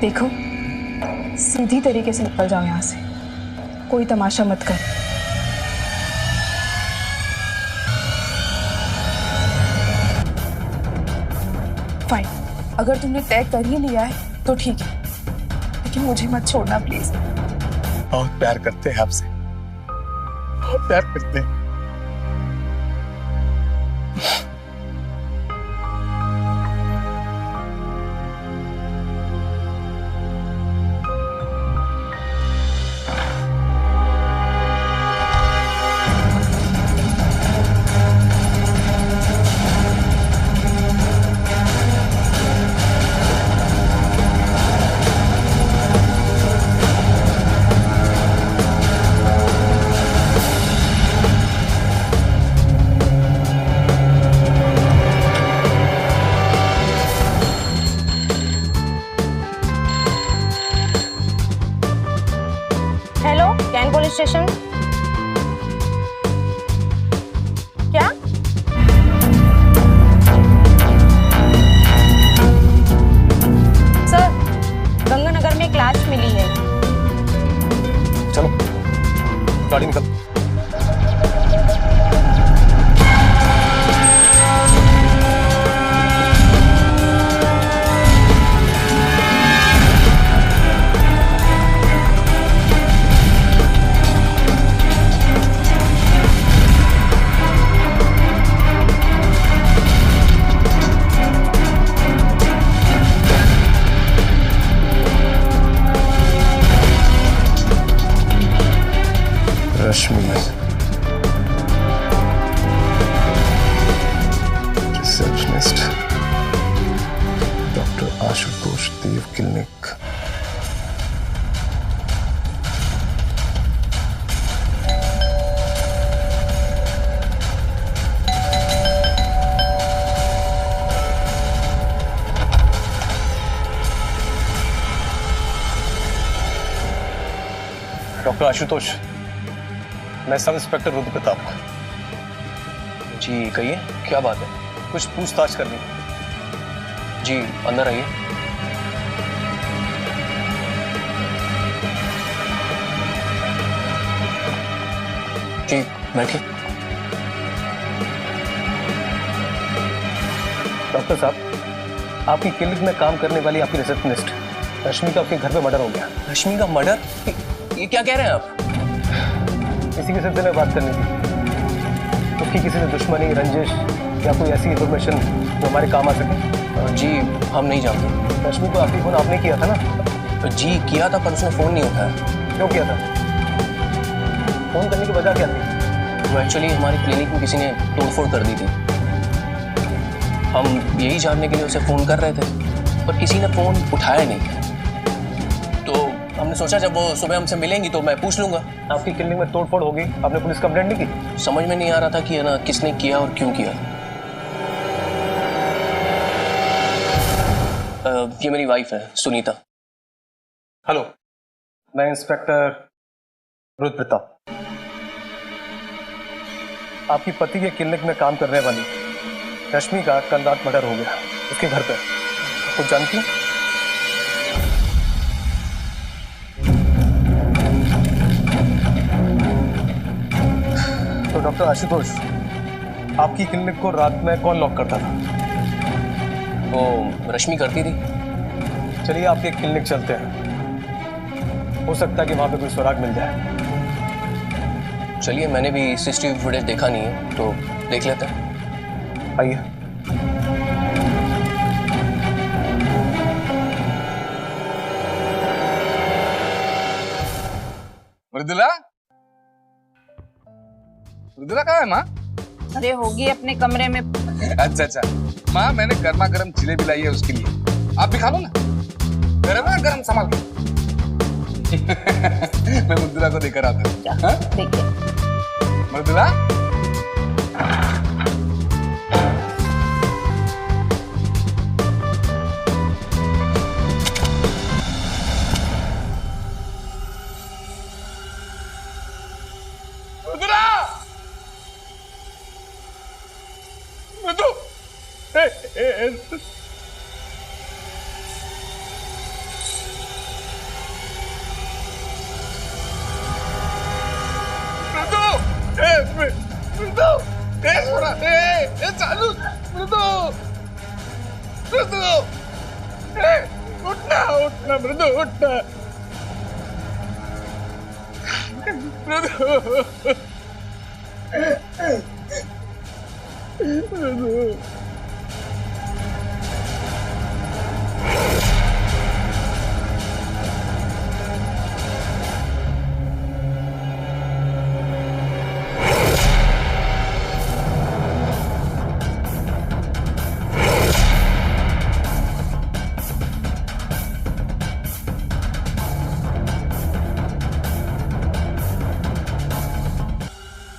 देखो, सीधी तरीके से निकल जाओ यहाँ से, कोई तमाशा मत कर। फाइन, अगर तुमने तय कर ही लिया है तो ठीक है, लेकिन मुझे मत छोड़ना प्लीज। बहुत प्यार करते हैं आपसे, बहुत प्यार करते हैं। Police station. क्या? सर, गंगानगर में एक लाश मिली है। चलो गाड़ी निकल। रश्मि, रिसेप्शनिस्ट, डॉक्टर आशुतोष देव क्लिनिक। डॉक्टर आशुतोष, मैं सब इंस्पेक्टर रुद्र प्रताप। जी कहिए, क्या बात है? कुछ पूछताछ करनी। जी अंदर आइए। जी बैठिए। डॉक्टर साहब, आपकी क्लिनिक में काम करने वाली आपकी रिसेप्शनिस्ट रश्मि का आपके घर पे मर्डर हो गया। रश्मि का मर्डर? ये क्या कह रहे हैं आप? इसी के सिलसिले में बात करनी थी। उसकी किसी से दुश्मनी, रंजिश या कोई ऐसी इन्फॉर्मेशन जो हमारे काम आ सके? जी हम नहीं जानते। रश्मि को आखिरी फोन आपने किया था ना? जी किया था, पर उसने फोन नहीं उठाया। क्यों किया था? फोन करने की वजह क्या थी? वो एक्चुअली हमारी क्लिनिक में किसी ने तोड़फोड़ कर दी थी। हम यही जानने के लिए उसे फोन कर रहे थे, पर किसी ने फोन उठाया नहीं। तो हमने सोचा जब वो सुबह हमसे मिलेंगी तो मैं पूछ लूंगा। आपकी क्लिनिक में तोड़फोड़ होगी, आपने पुलिस कंप्लेंट नहीं की? समझ में नहीं आ रहा था कि है ना किसने किया और क्यों किया। ये मेरी वाइफ है सुनीता। हेलो, मैं इंस्पेक्टर रुद्र प्रताप। आपकी पति के क्लिनिक में काम करने वाली रश्मि का कल रात मर्डर हो गया उसके घर पे। कुछ जानती हैं? तो डॉक्टर आशुतोष, आपकी क्लिनिक को रात में कौन लॉक करता था? वो रश्मि करती थी। चलिए आपके क्लिनिक चलते हैं, हो सकता है कि वहां पे कोई सुराग मिल जाए। चलिए, मैंने भी सीसीटीवी फुटेज देखा नहीं है तो देख लेते हैं। आइए। मृदुला, मृदुला कहाँ है माँ? अरे होगी अपने कमरे में। अच्छा अच्छा माँ, मैंने गर्मा गर्म जिलेबी लाई है उसके लिए, आप भी खा लो ना। गरम है, गरम संभाल के। मैं मृदुला को देकर आता हूँ। देखिए मृदुला, मृदुला, मृदु, चालू मृदु मृदु उठना उठना मृदु उठना मृदु मृदु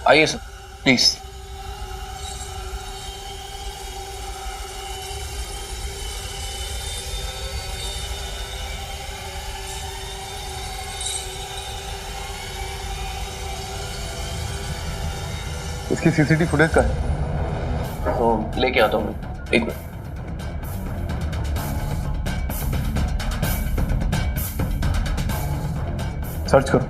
आइए सर प्लीज। इसकी सीसीटीवी फुटेज का है। तो लेके आता हूँ, एक मिनट। सर्च करो।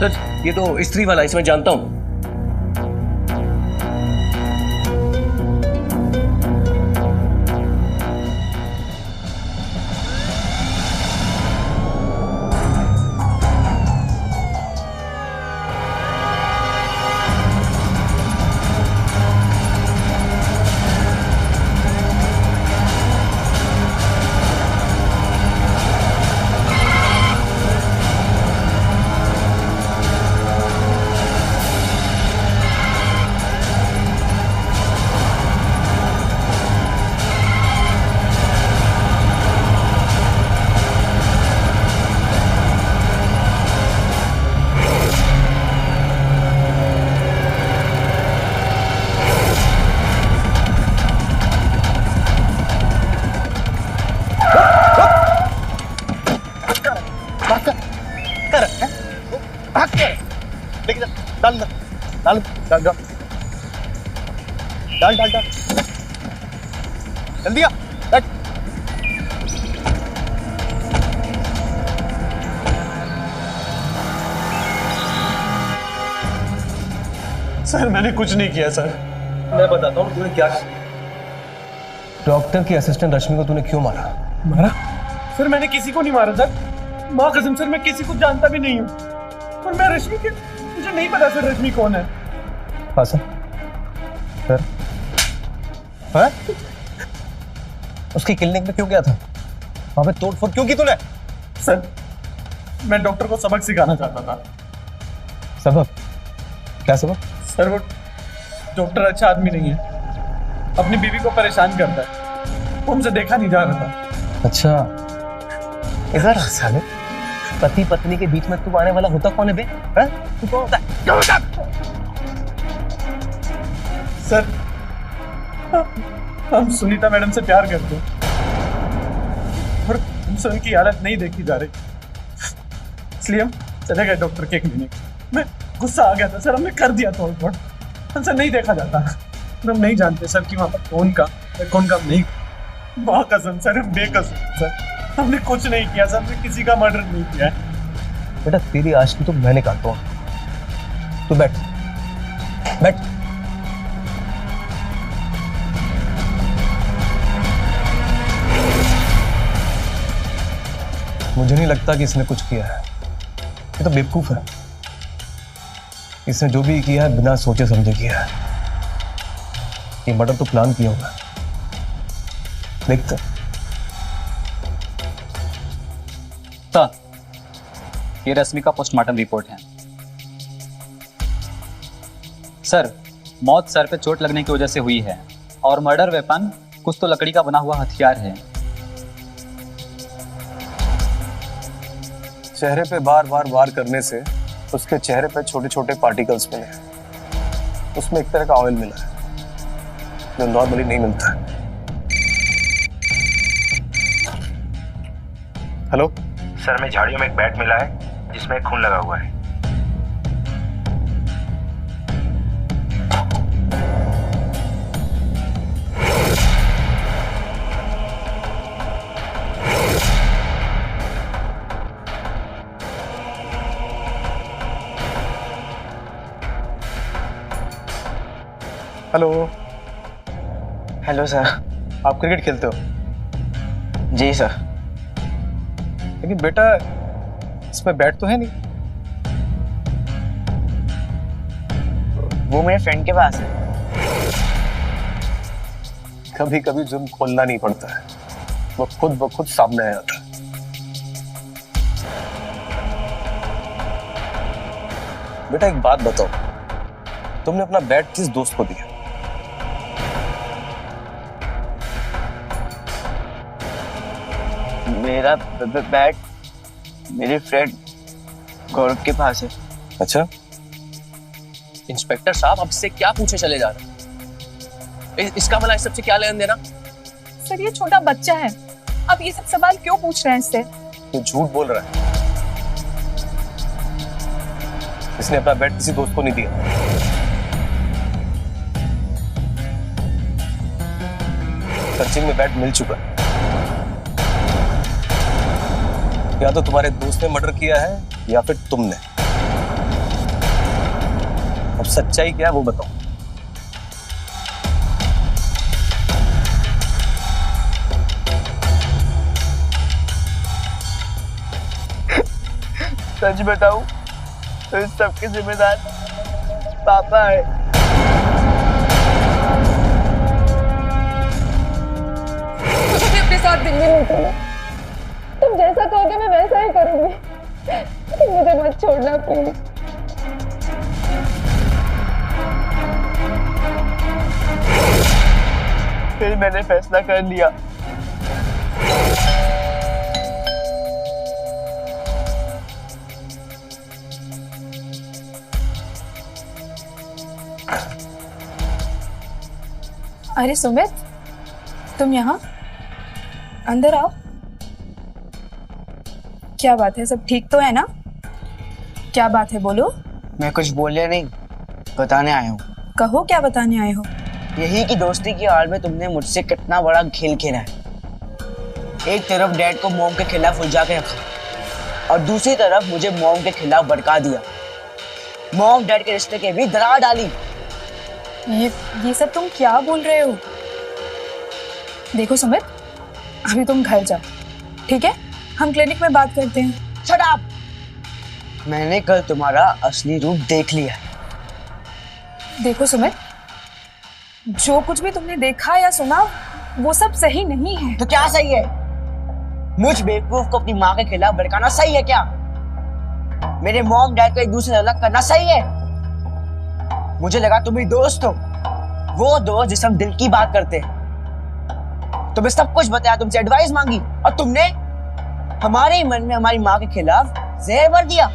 सर ये तो स्त्री वाला, इसे मैं जानता हूँ। डाल डाल डाल डाल डाल डाल डाल जल्दी आ डाल। सर मैंने कुछ नहीं किया सर। मैं बताता हूँ तूने क्या किया। डॉक्टर की असिस्टेंट रश्मि को तूने क्यों मारा? मारा? सर मैंने किसी को नहीं मारा सर, माँ कसम सर मैं किसी को जानता भी नहीं हूँ। और मैं रश्मि के, मुझे नहीं पता सर रश्मि कौन है। हाँ सर। सर हाँ? उसकी क्लिनिक में क्यों गया था? वहां पे तोड़फोड़ क्यों की तूने? सर मैं डॉक्टर को सबक सिखाना चाहता था। सबक? क्या सबक? सर वो डॉक्टर अच्छा आदमी नहीं है, अपनी बीवी को परेशान करता है, वो हमसे देखा नहीं जा रहा था। अच्छा इधर साले पति पत्नी के बीच में तू आने वाला होता कौन है बे? हाँ? तू कौन होता है? सर हम सुनीता मैडम से प्यार करते हैं और हमसे उनकी हालत नहीं देखी जा रही, इसलिए हम चले गए डॉक्टर के क्लिनिक। मैं गुस्सा आ गया था सर, हमने कर दिया तोड़-फोड़। हमसे नहीं देखा जाता, हम नहीं जानते सर कि वहाँ पर कौन काम नहीं। माँ कसम सर, हम बेकसूर सर, हमने कुछ नहीं किया सर, हमने किसी का मर्डर नहीं किया है। बेटा तेरी आशिकी तो मैं निकालता हूँ। तू बैठ बैठ। मुझे नहीं लगता कि इसने कुछ किया है, ये तो बेवकूफ है। इसने जो भी किया है बिना सोचे समझे किया है। ये मर्डर तो प्लान किया होगा। देखते सर, ये रश्मि का पोस्टमार्टम रिपोर्ट है। सर मौत सर पे चोट लगने की वजह से हुई है और मर्डर वेपन कुछ तो लकड़ी का बना हुआ हथियार है। चेहरे पे बार बार वार करने से उसके चेहरे पे छोटे छोटे पार्टिकल्स मिले हैं। उसमें एक तरह का ऑयल मिला है जो नॉर्मली नहीं मिलता है। हेलो सर, में झाड़ियों में एक बैट मिला है जिसमें खून लगा हुआ है। हेलो। Hello sir. आप क्रिकेट खेलते हो? जी सर। लेकिन बेटा इसमें बैट तो है नहीं। वो मेरे फ्रेंड के पास है। कभी कभी जुर्म खोलना नहीं पड़ता है, वो खुद ब खुद सामने आ जाता है। बेटा एक बात बताओ, तुमने अपना बैट किस दोस्त को दिया? मेरा बैट मेरे फ्रेंड गौरव के पास है। अच्छा, इंस्पेक्टर साहब, अब इससे क्या पूछे चले जा रहे हैं? इसका भला इस सबसे क्या लेन देना? सर ये छोटा बच्चा है, आप ये सब सवाल क्यों पूछ रहे हैं इससे? ये झूठ बोल रहा है। इसने अपना बैट किसी दोस्त को नहीं दिया। सर्चिंग में बैट मिल चुका है। या तो तुम्हारे दोस्त ने मर्डर किया है या फिर तुमने। अब सच्चाई क्या है वो बताओ। सच बताऊं तो इस सबके जिम्मेदार पापा है। मुझे भी अपने साथ दिल्ली नहीं करना। तुम जैसा कहोगे मैं वैसा ही करूंगी। मुझे मत छोड़ना प्लीज। फिर मैंने फैसला कर लिया। अरे सुमित, तुम यहाँ? अंदर आओ। क्या बात है, सब ठीक तो है ना? क्या बात है, बोलो। मैं कुछ बोले नहीं, बताने आया हूँ। कहो क्या बताने आए हो? यही कि दोस्ती की आड़ में तुमने मुझसे कितना बड़ा खेल खेला है। एक तरफ डैड को मॉम के खिलाफ उलझा के रखा और दूसरी तरफ मुझे मॉम के खिलाफ भड़का दिया। मॉम डैड के रिश्ते के भी दरार डाली। ये सब तुम क्या बोल रहे हो? देखो सुमित, अभी तुम घर जाओ, ठीक है? हम क्लिनिक में बात करते हैं। Shut up! मैंने कल तुम्हारा असली रूप देख लिया। देखो सुमित, जो कुछ भी तुमने देखा या सुना वो सब सही नहीं है। तो क्या सही है? मुझ बेवकूफ को अपनी माँ के खिलाफ भड़काना सही है क्या? मेरे मॉम डैड को एक दूसरे से अलग करना सही है? मुझे लगा तुम ही दोस्त हो, वो दोस्त जिससे हम दिल की बात करते हैं। तुम्हें सब कुछ बताया, तुमसे एडवाइस मांगी और तुमने हमारे ही मन में हमारी माँ के खिलाफ जहर भर दिया।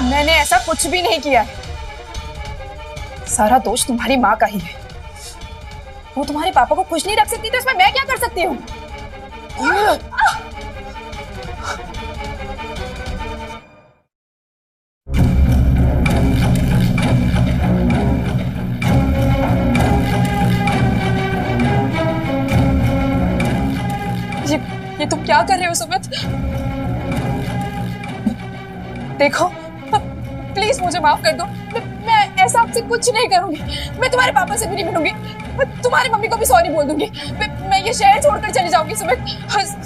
मैंने ऐसा कुछ भी नहीं किया है। सारा दोष तुम्हारी माँ का ही है। वो तुम्हारे पापा को खुश नहीं रख सकती तो इसमें मैं क्या कर सकती हूँ? ये तुम क्या कर रहे हो सुमित? देखो प्लीज मुझे माफ कर दो। मैं ऐसा आपसे कुछ नहीं करूंगी। मैं तुम्हारे पापा से भी नहीं मिलूंगी। मैं तुम्हारी मम्मी को भी सॉरी बोल दूंगी। मैं ये शहर छोड़कर चली जाऊंगी। सुमित,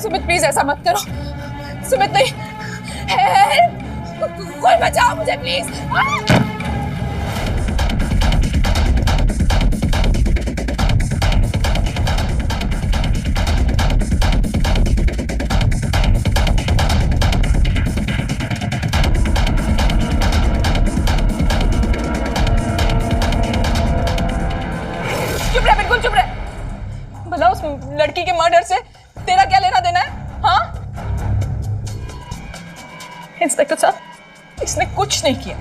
सुमित प्लीज ऐसा मत करो। सुमित नहीं, कोई बचाओ मुझे प्लीज। भला उस लड़की के मर्डर से तेरा क्या लेना देना है? हाँ इंस्पेक्टर साहब, इसने कुछ नहीं किया,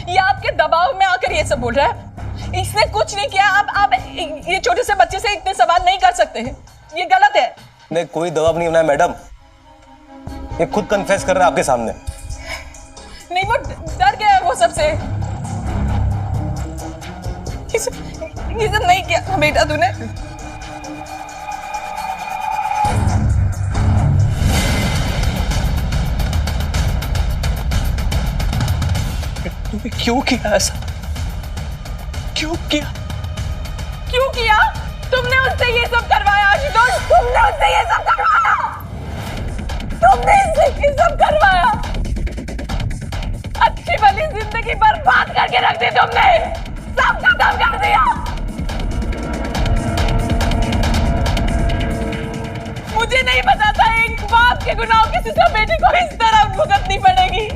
ये आपके दबाव में आकर ये सब बोल रहा है। इसने कुछ नहीं किया। आप ये छोटे से बच्चे से इतने सवाल नहीं कर सकते हैं, ये गलत है। नहीं, कोई दबाव नहीं बनाया मैडम, ये खुद कन्फेस कर रहा है आपके सामने। नहीं, वो डर गया है वो सबसे। ये सब नहीं किया बेटा तूने। तूने क्यों किया ऐसा? क्यों किया? क्यों किया? तुमने उससे ये सब करवाया आशुतोष, तुमने उससे ये सब करवाया, तुमने इससे ये सब करवाया। अच्छी भली जिंदगी बर्बाद करके रख दी तुमने, सब खत्म कर दिया। मुझे नहीं पता था एक बाप के गुनाह की सजा बेटी को इस तरह भुगतनी पड़ेगी।